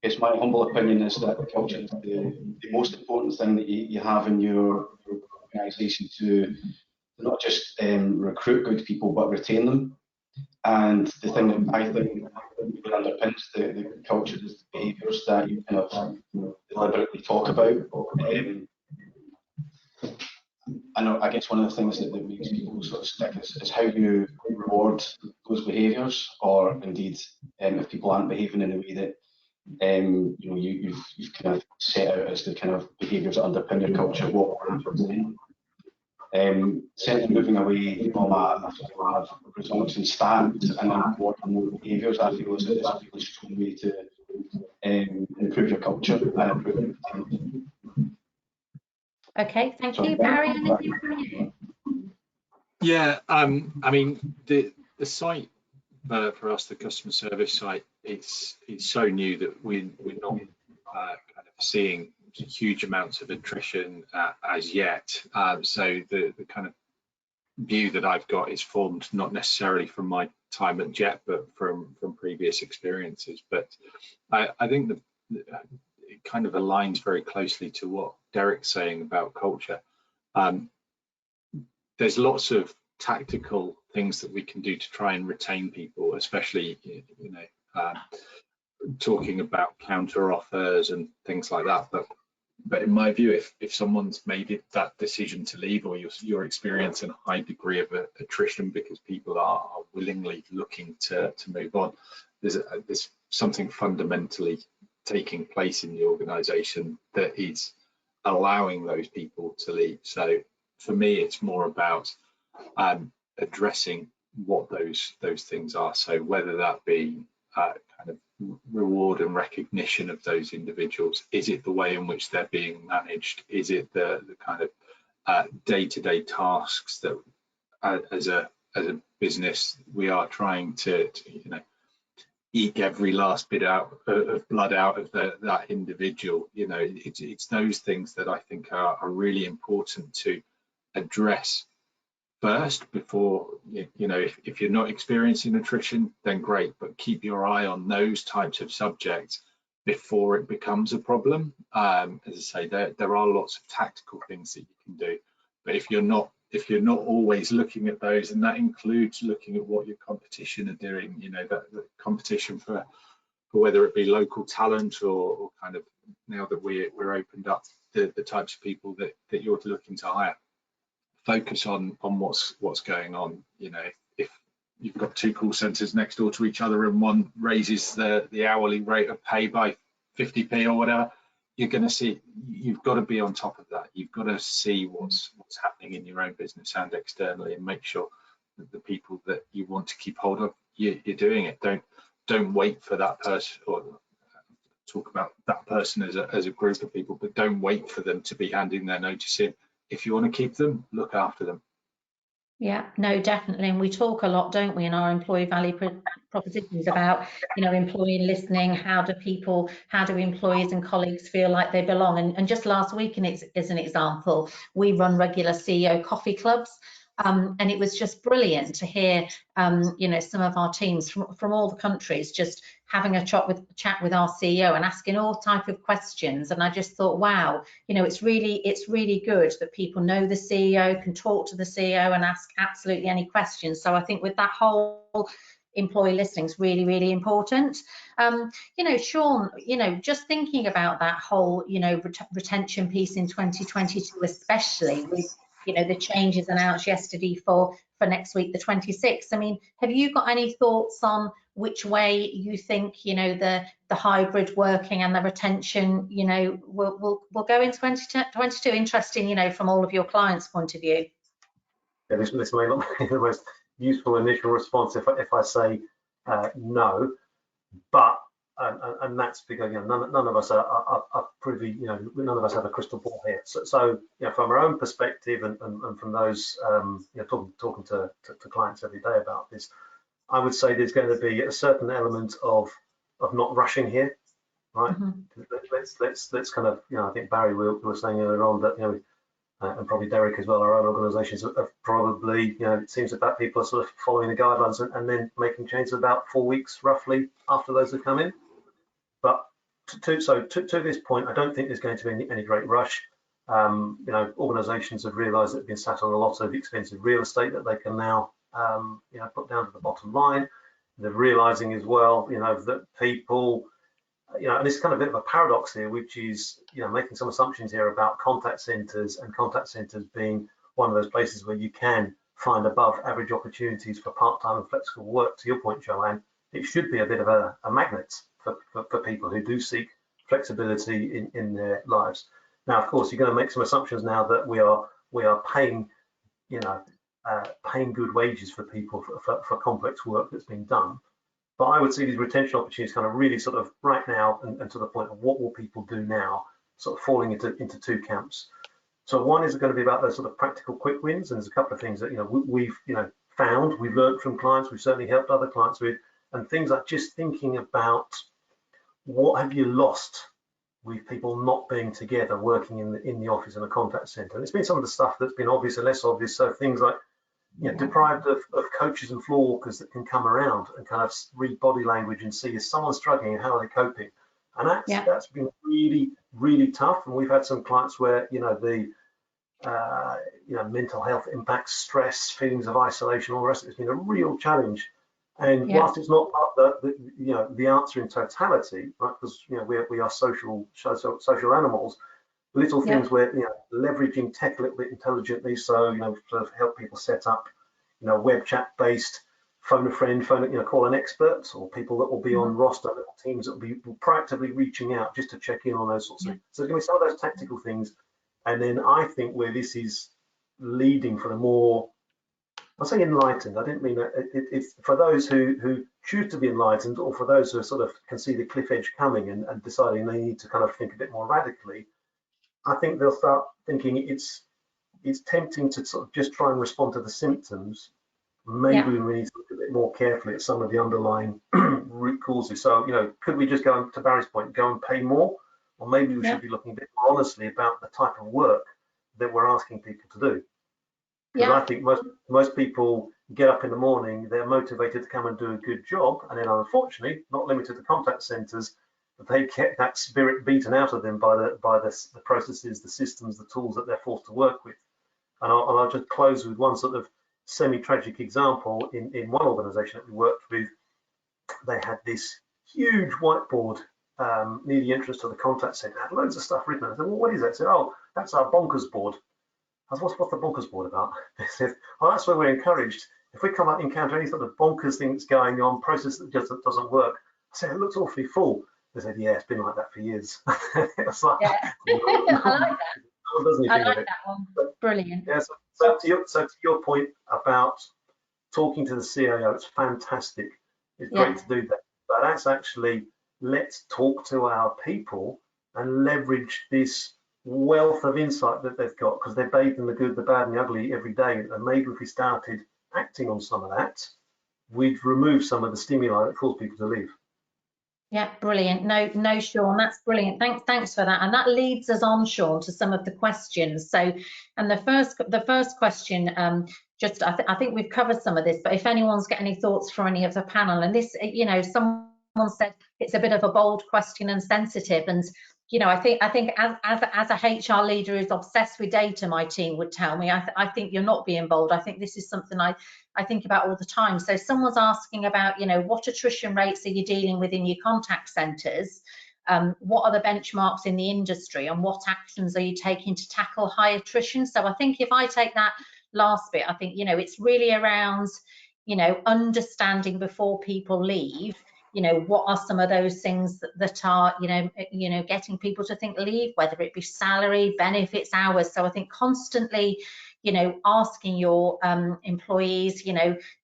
it's my humble opinion is that culture is the most important thing that you have in your organisation to not just recruit good people but retain them. And the thing that I think underpins the culture is the behaviours that you kind of deliberately talk about. I guess one of the things that makes people sort of stick is how you reward those behaviours, or indeed if people aren't behaving in a way that you know, you've kind of set out as the kind of behaviours that underpin your culture, what happens then. Certainly moving away from a results and stats and then rewarding more behaviours, I feel is a really strong way to improve your culture and improve your retention. Okay, thank you. Barrie, anything from you? Yeah, I mean, the site for us, the customer service site, it's so new that we're not kind of seeing huge amounts of attrition as yet. So the kind of view that I've got is formed not necessarily from my time at Jet, but from previous experiences. But I think that it kind of aligns very closely to what Derek's saying about culture. There's lots of tactical things that we can do to try and retain people, especially, you know, talking about counter offers and things like that. But in my view, if someone's made that decision to leave, or you're experiencing a high degree of attrition because people are willingly looking to move on, there's something fundamentally taking place in the organisation that is allowing those people to leave. So for me, it's more about addressing what those things are. So whether that be kind of reward and recognition of those individuals, is it the way in which they're being managed, is it the kind of day-to-day tasks that as a business we are trying to you know, eke every last bit of blood out of that individual. You know, it's those things that I think are really important to address first before, you know, if you're not experiencing attrition, then great, but keep your eye on those types of subjects before it becomes a problem. As I say, there are lots of tactical things that you can do, but if you're not always looking at those, and that includes looking at what your competition are doing, you know, that the competition for whether it be local talent or kind of, now that we're opened up, the types of people that you're looking to hire. Focus on what's going on. You know, if you've got two call centres next door to each other and one raises the hourly rate of pay by 50p or whatever, you're going to see, you've got to be on top of that. You've got to see what's happening in your own business and externally, and make sure that the people that you want to keep hold of, you're doing it. Don't wait for that person, or talk about that person as a group of people, but don't wait for them to be handing their notice in. If you want to keep them, look after them. Yeah, no, definitely. And we talk a lot, don't we, in our employee value propositions about, you know, employee listening. How do employees and colleagues feel like they belong? And just last week, and as an example, we run regular CEO coffee clubs. And it was just brilliant to hear, you know, some of our teams from all the countries just having a chat with our CEO and asking all type of questions. And I just thought, wow, you know, it's really good that people know the CEO, can talk to the CEO and ask absolutely any questions. So I think with that whole employee listening is really, really important. You know, Sean, you know, just thinking about that whole, you know, retention piece in 2022, especially with, you know, the changes announced yesterday for next week, the 26th. I mean, have you got any thoughts on which way you think, you know, the hybrid working and the retention, you know, will go in 2022? Interesting, you know, from all of your clients' point of view. Yeah, this may not be the most useful initial response if I say no, but and that's because, you know, none of us are privy, you know, none of us have a crystal ball here. So you know, from our own perspective and from those you know, talking to clients every day about this, I would say there's going to be a certain element of not rushing here, right? Mm-hmm. Let's kind of, you know, I think Barrie we were saying earlier on that, you know, and probably Derek as well, our own organisations have probably, you know, it seems that people are sort of following the guidelines and then making changes about 4 weeks roughly after those have come in. But to this point, I don't think there's going to be any great rush. You know, organisations have realised that they've been sat on a lot of expensive real estate that they can now, you know, put down to the bottom line. They're realising as well, you know, that people, you know, and it's kind of a bit of a paradox here, which is, you know, making some assumptions here about contact centres, and contact centres being one of those places where you can find above average opportunities for part-time and flexible work. To your point, Joanne, it should be a bit of a magnet for people who do seek flexibility in their lives. Now, of course, you're going to make some assumptions now that we are paying, you know, paying good wages for people for complex work that's being done. But I would see these retention opportunities kind of really sort of right now, and to the point of what will people do now, sort of falling into two camps. So one is going to be about those sort of practical quick wins, and there's a couple of things that we've found, we've learned from clients, we've certainly helped other clients with, and things like just thinking about what have you lost with people not being together, working in the office in a contact centre. And it's been some of the stuff that's been obvious and less obvious. So things like deprived of coaches and floor walkers that can come around and kind of read body language and see is someone struggling and how are they coping. And that's been really, really tough. And we've had some clients where the mental health impacts, stress, feelings of isolation, all the rest of it's been a real challenge. And whilst it's not the answer in totality, right? Because we are social animals. Little things where leveraging tech a little bit intelligently, so sort of help people set up web chat based, phone a friend, call an expert, or people that will be on roster, little teams that will be proactively reaching out just to check in on those sorts of things. So there's going to be some of those tactical things, and then I think where this is leading for the more, I'll say enlightened, I didn't mean that, it's for those who choose to be enlightened, or for those who sort of can see the cliff edge coming and deciding they need to kind of think a bit more radically. I think they'll start thinking it's tempting to sort of just try and respond to the symptoms. Maybe we need to look a bit more carefully at some of the underlying root causes. So, could we just go to Barry's point, go and pay more? Or maybe we should be looking a bit more honestly about the type of work that we're asking people to do. Because I think most people get up in the morning, they're motivated to come and do a good job, and then unfortunately, not limited to contact centres, they get that spirit beaten out of them by the processes, the systems, the tools that they're forced to work with. And I'll just close with one sort of semi-tragic example. In one organisation that we worked with, they had this huge whiteboard near the entrance to the contact centre, had loads of stuff written. I said, well, what is that? I said, oh, that's our bonkers board. I said, what's the bonkers board about? They said, oh, that's where we're encouraged. If we come out and encounter any sort of bonkers thing that's going on, process that just doesn't work, I said, it looks awfully full. They said, yeah, it's been like that for years. It's like, I like that. I like that one. Brilliant. Yeah, so to your point about talking to the CIO, it's fantastic. It's great to do that. But that's actually, let's talk to our people and leverage this wealth of insight that they've got, because they're bathed in the good, the bad and the ugly every day. And maybe if we started acting on some of that, we'd remove some of the stimuli that cause people to leave. Yeah, brilliant. No, Sean, that's brilliant. Thanks for that. And that leads us on, Sean, to some of the questions. So, and the first question, I think we've covered some of this, but if anyone's got any thoughts for any of the panel, and this, someone said it's a bit of a bold question and sensitive, and I think as a HR leader who's obsessed with data, my team would tell me, I think you're not being bold. I think this is something I think about all the time. So someone's asking about, what attrition rates are you dealing with in your contact centres? What are the benchmarks in the industry, and what actions are you taking to tackle high attrition? So I think if I take that last bit, I think, it's really around, understanding before people leave, what are some of those things that are, getting people to think leave, whether it be salary, benefits, hours. So I think constantly, asking your employees,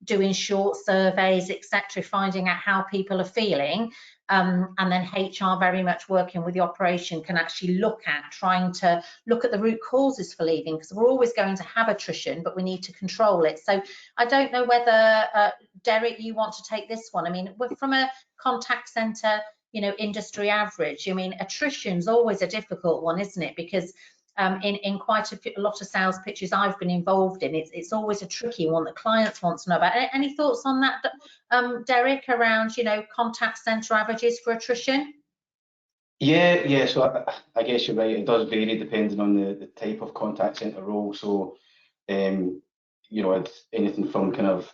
doing short surveys, etc., finding out how people are feeling, and then HR very much working with the operation can actually trying to look at the root causes for leaving, because we're always going to have attrition, but we need to control it. So I don't know whether Derek, you want to take this one. I mean, from a contact centre, industry average, I mean, attrition's always a difficult one, isn't it? Because in quite a lot of sales pitches I've been involved in, it's always a tricky one that clients want to know about. Any thoughts on that, Derek, around contact centre averages for attrition? Yeah. So I guess you're right. It does vary depending on the type of contact centre role. So it's anything from kind of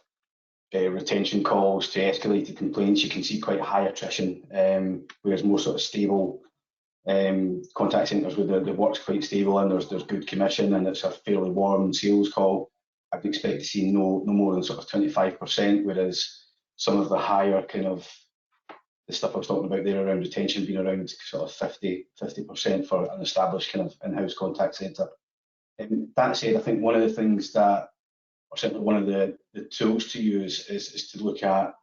retention calls to escalated complaints, you can see quite high attrition. Whereas more sort of stable contact centres where the work's quite stable and there's good commission and it's a fairly warm sales call, I'd expect to see no more than sort of 25%, whereas some of the higher kind of the stuff I was talking about there around retention being around sort of 50% for an established kind of in-house contact centre. That said, I think one of the things that, or certainly one of the tools to use is to look at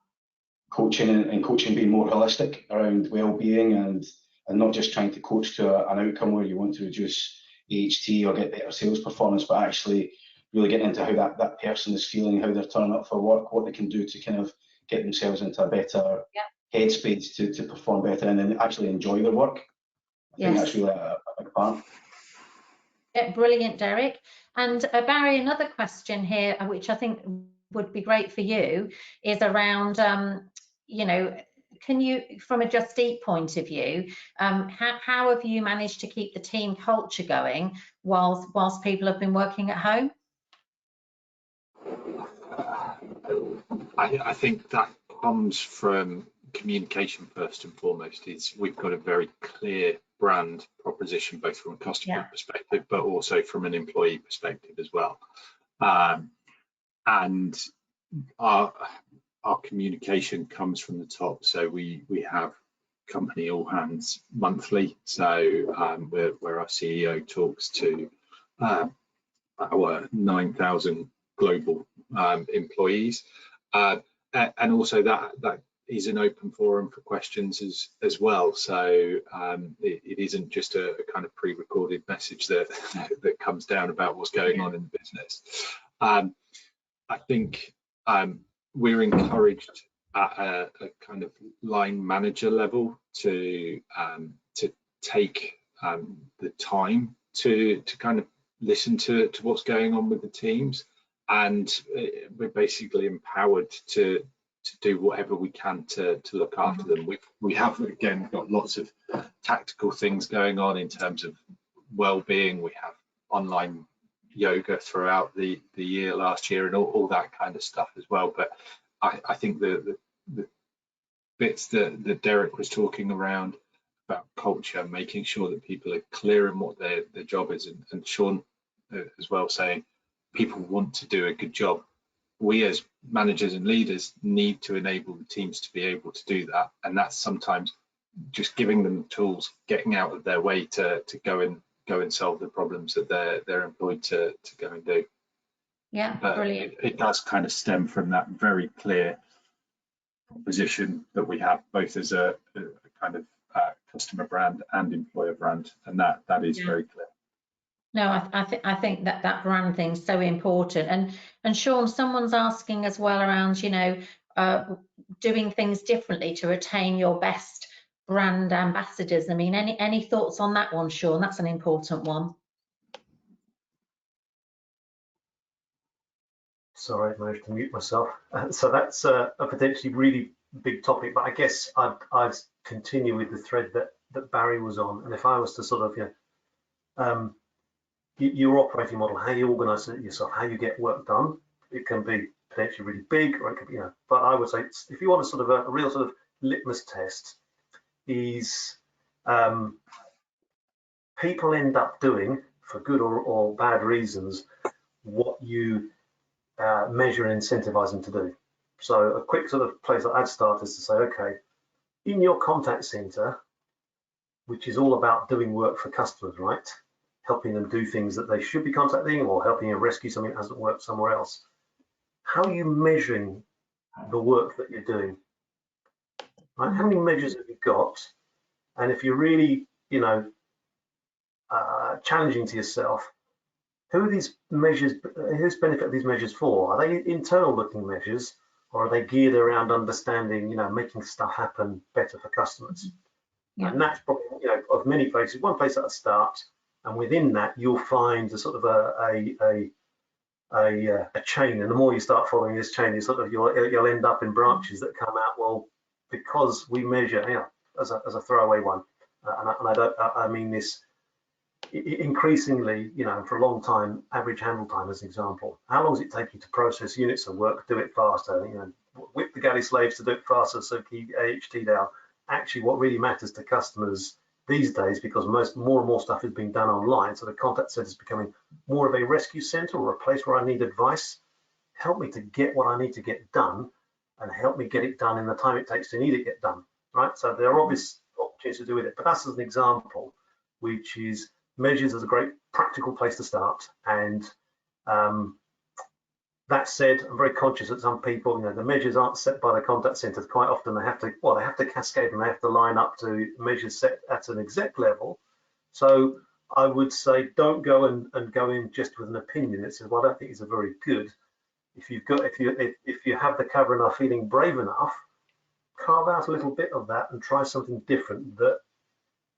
coaching and coaching being more holistic around well-being and not just trying to coach to an outcome where you want to reduce AHT or get better sales performance, but actually really getting into how that person is feeling, how they're turning up for work, what they can do to kind of get themselves into a better headspace to perform better and then actually enjoy their work. I think that's really a big part. Yeah, brilliant, Derek. And Barrie, another question here, which I think would be great for you, is around, you know, can you, from a Just Eat point of view, how have you managed to keep the team culture going whilst people have been working at home? I think that comes from communication first and foremost. We've got a very clear brand proposition, both from a customer perspective, but also from an employee perspective as well. And our communication comes from the top. So we have company all hands monthly. So where our CEO talks to our 9,000 global employees, and also that is an open forum for questions as well. So it isn't just a kind of pre-recorded message that comes down about what's going on in the business. I think we're encouraged at a kind of line manager level to take the time to kind of listen to what's going on with the teams, and we're basically empowered to do whatever we can to look after them. We have again got lots of tactical things going on in terms of well-being. We have online yoga throughout the year last year and all that kind of stuff as well. But I think the bits that Derek was talking around about culture, making sure that people are clear in what their job is, and Sean as well saying people want to do a good job. We as managers and leaders need to enable the teams to be able to do that, and that's sometimes just giving them tools, getting out of their way to go and solve the problems that they're employed to go and do. Yeah, but brilliant. It does kind of stem from that very clear position that we have, both as a kind of customer brand and employer brand, and that is very clear. No, I think that brand thing's so important. And Sean, someone's asking as well around, you know, doing things differently to retain your best brand ambassadors. I mean, any thoughts on that one, Sean? That's an important one. Sorry, I managed to mute myself. So that's a potentially really big topic, but I guess I'd continue with the thread that Barrie was on. And if I was to sort of, you know, your operating model, how you organize it yourself, how you get work done, it can be potentially really big, or it could be, you know, but I would say if you want a sort of a real sort of litmus test, is people end up doing, for good or bad reasons, what you measure and incentivize them to do. So a quick sort of place that I'd start is to say, okay, in your contact center, which is all about doing work for customers, right? Helping them do things that they should be contacting, or helping them rescue something that hasn't worked somewhere else. How are you measuring the work that you're doing? Right? How many measures have you got? And if you're really, you know, challenging to yourself, who are these measures, who's benefit these measures for? Are they internal looking measures, or are they geared around understanding, you know, making stuff happen better for customers? Yeah. And that's probably, you know, of many places, one place that I'd start, and within that you'll find a sort of a chain, and the more you start following this chain, you sort of you'll end up in branches that come out. Well, because we measure, you know, as a throwaway one, and I mean this increasingly, you know, for a long time, average handle time as an example. How long does it take you to process units of work, do it faster? You know, whip the galley slaves to do it faster, so keep AHT down. Actually, what really matters to customers these days, because more and more stuff is being done online, so the contact center is becoming more of a rescue center or a place where I need advice. Help me to get what I need to get done, and help me get it done in the time it takes to need it get done, right? So there are obvious opportunities to do with it, but that's as an example, which is measures as a great practical place to start. And that said, I'm very conscious that some people, you know, the measures aren't set by the contact center. Quite often they have to cascade, and they have to line up to measures set at an exec level. So I would say don't go and go in just with an opinion that says, well, I don't think it's a very good. If you have the cover and are feeling brave enough, carve out a little bit of that and try something different that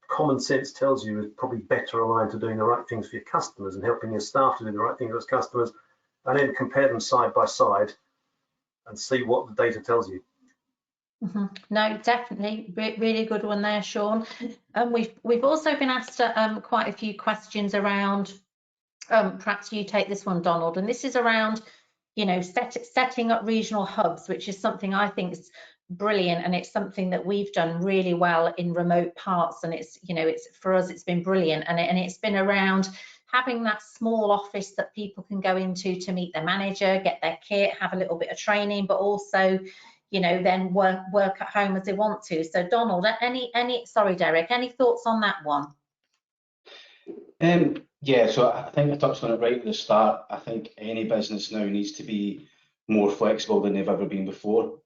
common sense tells you is probably better aligned to doing the right things for your customers and helping your staff to do the right thing for those customers, and then compare them side by side and see what the data tells you. No, definitely, really good one there, Sean. And we've also been asked quite a few questions around. Perhaps you take this one, Donald, and this is around, you know, setting up regional hubs, which is something I think is brilliant, and it's something that we've done really well in remote parts, and it's, you know, it's for us, it's been brilliant, and it's been around having that small office that people can go into to meet their manager, get their kit, have a little bit of training, but also, you know, then work at home as they want to. So Donald, sorry, Derek, any thoughts on that one? Yeah, so I think I touched on it right at the start. I think any business now needs to be more flexible than they've ever been before.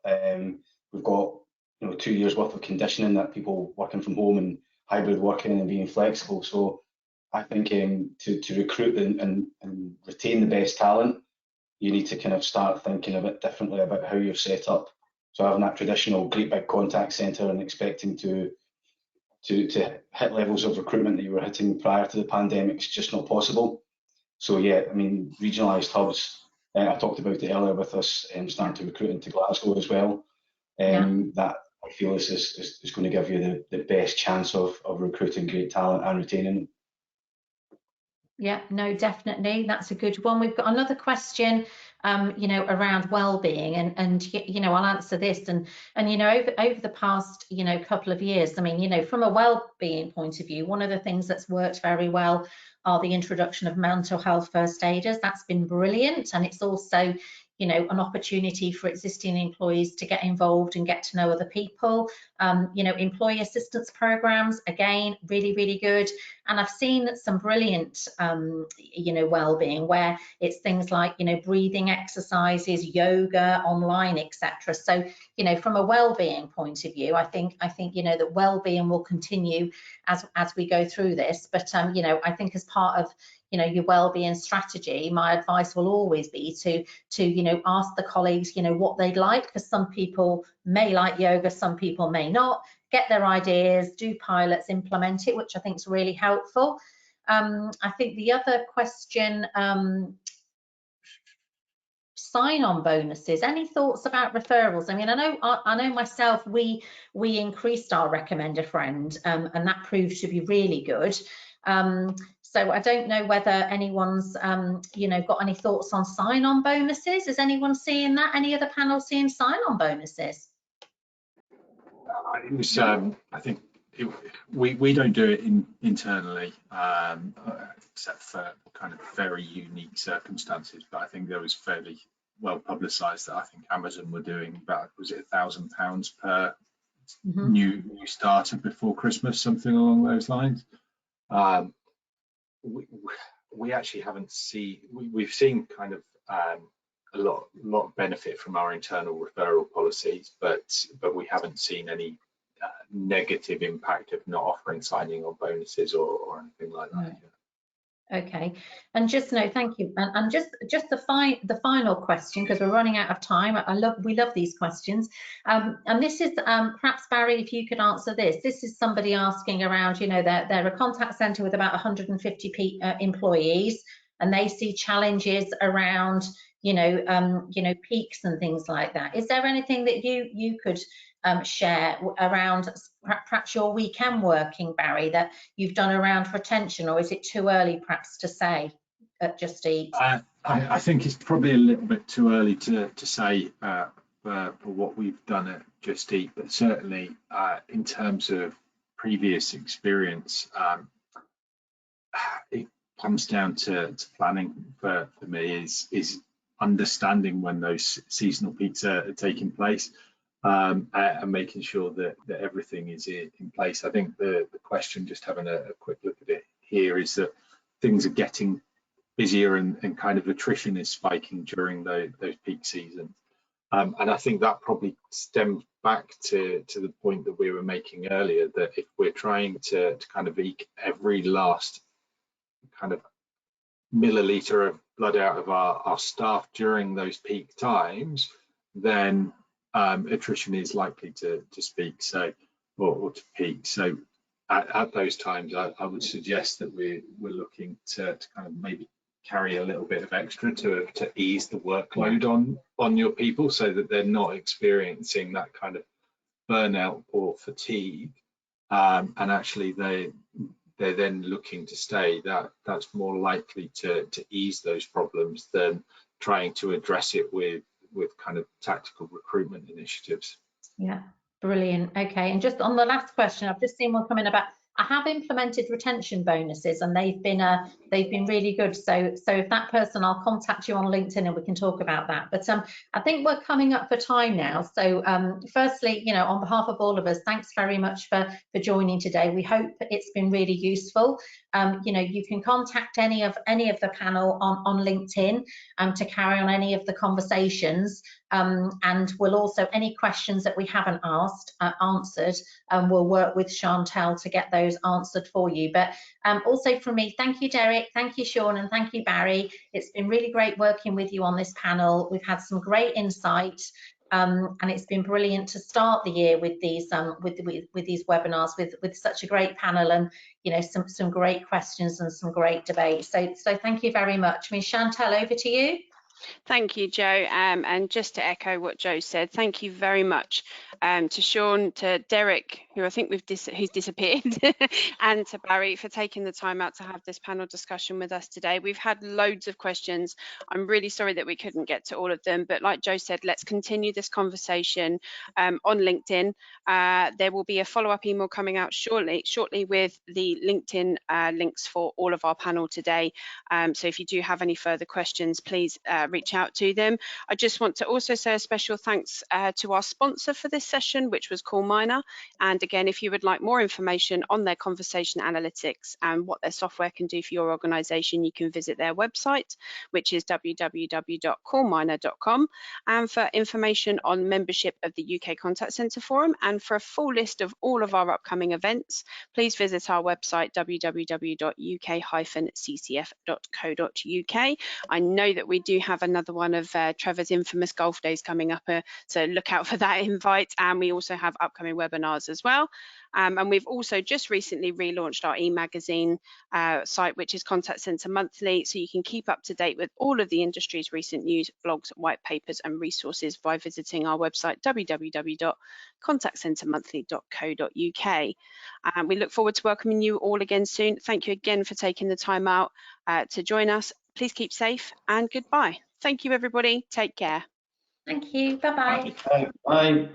We've got, you know, 2 years worth of conditioning that people working from home and hybrid working and being flexible. So I think to recruit and retain the best talent, you need to kind of start thinking a bit differently about how you're set up. So having that traditional great big contact centre and expecting to hit levels of recruitment that you were hitting prior to the pandemic is just not possible. So yeah, I mean, regionalised hubs, I talked about it earlier with us starting to recruit into Glasgow as well. That I feel is going to give you the best chance of recruiting great talent and retaining them. Yeah, no, definitely. That's a good one. We've got another question, you know, around well-being, and you know, I'll answer this. And you know, over the past, you know, couple of years, I mean, you know, from a well-being point of view, one of the things that's worked very well are the introduction of mental health first aiders. That's been brilliant, and it's also, you know, an opportunity for existing employees to get involved and get to know other people. You know, employee assistance programs, again, really, really good. And I've seen some brilliant, you know, well-being where it's things like, you know, breathing exercises, yoga, online, etc. So, you know, from a well-being point of view, I think you know that well-being will continue as we go through this. But you know, I think as part of, you know, your well-being strategy, my advice will always be to you know, ask the colleagues, you know, what they'd like, because some people may like yoga, some people may not. Get their ideas, do pilots, implement it, which I think is really helpful. I think the other question, sign-on bonuses. Any thoughts about referrals? I mean, I know myself, we increased our recommend a friend, and that proved to be really good. So I don't know whether anyone's, you know, got any thoughts on sign-on bonuses. Is anyone seeing that? Any other panel seeing sign-on bonuses? It was, I think we don't do it internally, except for kind of very unique circumstances. But I think there was fairly well publicised that I think Amazon were doing about, was it £1,000 per new starter before Christmas, something along those lines. We actually haven't seen, we've seen kind of a lot of benefit from our internal referral policies, but we haven't seen any negative impact of not offering signing on bonuses or anything like that. Right. Okay, and just no, thank you. And just the final question, because we're running out of time. We love these questions. And this is perhaps Barry, if you could answer this. This is somebody asking around, you know, they're a contact centre with about 150 employees, and they see challenges around, you know, peaks and things like that. Is there anything that you could share around perhaps your weekend working, Barry, that you've done around retention, or is it too early perhaps to say at Just Eat? I think it's probably a little bit too early to say for what we've done at Just Eat, but certainly in terms of previous experience, it comes down to planning for me, is understanding when those seasonal peaks are taking place. And making sure that everything is in place. I think the question, just having a quick look at it here, is that things are getting busier and kind of attrition is spiking during those peak seasons. And I think that probably stems back to the point that we were making earlier, that if we're trying to kind of eke every last kind of milliliter of blood out of our staff during those peak times, then attrition is likely to speak, so or to peak. So at those times, I would suggest that we're looking to kind of maybe carry a little bit of extra to ease the workload on your people, so that they're not experiencing that kind of burnout or fatigue, and actually they're then looking to stay. That's more likely to ease those problems than trying to address it with kind of tactical recruitment initiatives. Yeah, brilliant. Okay, and just on the last question, I've just seen one come in about, I have implemented retention bonuses and they've been really good. So if that person, I'll contact you on LinkedIn and we can talk about that. But I think we're coming up for time now. So firstly, you know, on behalf of all of us, thanks very much for joining today. We hope it's been really useful. You know, you can contact any of the panel on LinkedIn to carry on any of the conversations. And we'll also, any questions that we haven't answered, we'll work with Chantel to get those answered for you. But also from me, thank you, Derek, thank you, Sean, and thank you, Barry. It's been really great working with you on this panel. We've had some great insight, and it's been brilliant to start the year with these with these webinars with such a great panel, and you know, some great questions and some great debate. So thank you very much. I mean, Chantel, over to you. Thank you, Jo. And just to echo what Jo said, thank you very much to Sean, to Derek, who I think who's disappeared, and to Barry for taking the time out to have this panel discussion with us today. We've had loads of questions. I'm really sorry that we couldn't get to all of them, but like Jo said, let's continue this conversation on LinkedIn. There will be a follow-up email coming out shortly with the LinkedIn links for all of our panel today. So if you do have any further questions, please reach out to them. I just want to also say a special thanks to our sponsor for this session, which was CallMiner. And again, if you would like more information on their conversation analytics and what their software can do for your organization, you can visit their website, which is www.callminer.com. And for information on membership of the UK Contact Centre Forum and for a full list of all of our upcoming events, please visit our website, www.uk-ccf.co.uk. I know that we do have another one of Trevor's infamous golf days coming up, so look out for that invite, and we also have upcoming webinars as well. And we've also just recently relaunched our e-magazine site, which is Contact Centre Monthly, so you can keep up to date with all of the industry's recent news, blogs, white papers and resources by visiting our website, www.contactcentermonthly.co.uk. And we look forward to welcoming you all again soon. Thank you again for taking the time out to join us. Please keep safe and goodbye. Thank you, everybody. Take care. Thank you. Bye-bye. Bye.